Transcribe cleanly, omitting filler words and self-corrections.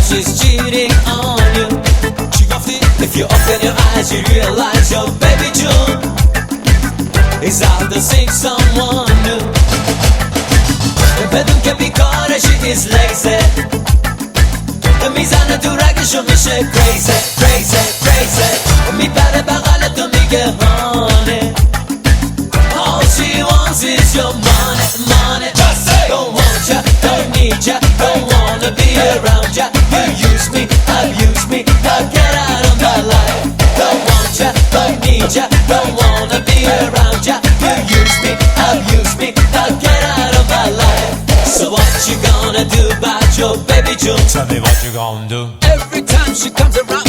she's cheating on you. If you open your eyes, you realize your baby June is out to seek someone new. بدون که بیکاره she is lazy. میزنه تو رگشو میشه crazy crazy crazy. میپره بغل تو میگه honey. All she wants is your money money. Don't want ya, don't need ya, don't wanna be around ya. You use me, abuse me, now get out of my life. Don't want ya, don't need ya, don't wanna be around ya. You use me, abuse me, now get out of my life. So what you gonna do about your baby June? Tell me what you gonna do. Every time she comes around